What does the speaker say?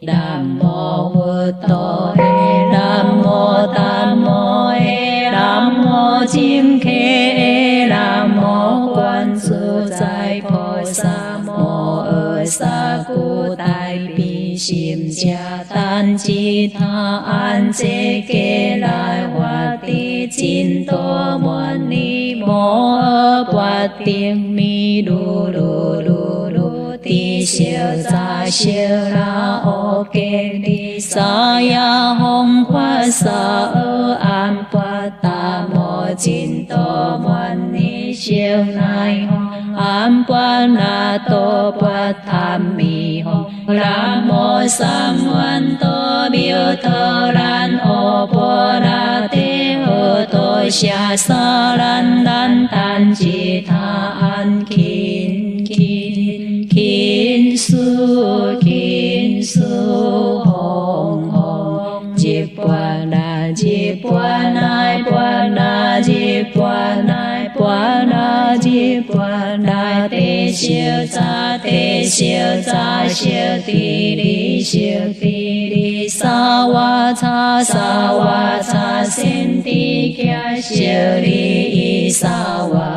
Nam mô Bụt Tô e Nam mô Tam mô e Nam mô Chiêm Khê e Nam mô Quan Sư Tại Phổ Sa mô ở Sa Cu Tại Bi Xiêm Cha Tan Chi Tha An Chế Kê Lai Hoa Ti Chín Tô Môn Ni Mô Ơ Bát Tiên Mi Đu Đu Đu Đu Ti Siêu Gia Siêu La Ô Kê Đi Sa Ya Hồng Hoa Sa Ơ An Bát Ta Mô Chín Tô Môn Ni Siêu Nai Hồng An Bát Na Tô Bát Tham Mi Hồng Nam mô Sam Văn Tô Biểu Thơ Lan Ô Bồ Đà Tế Hơ Tô Xà Sa Lan Đan Tan Chi Tha An Kín Kín Kín Sư Hồng Hồng Diệp Quả Na Diệp Quả Nai Quả Na Diệp Quả Nai Quả Na Diệp Quả Nai Tế Siêu Cha Tế Siêu Cha Siêu Ti Đi Sa Wa Cha Sen Ti Kya Siêu Đi Sa Wa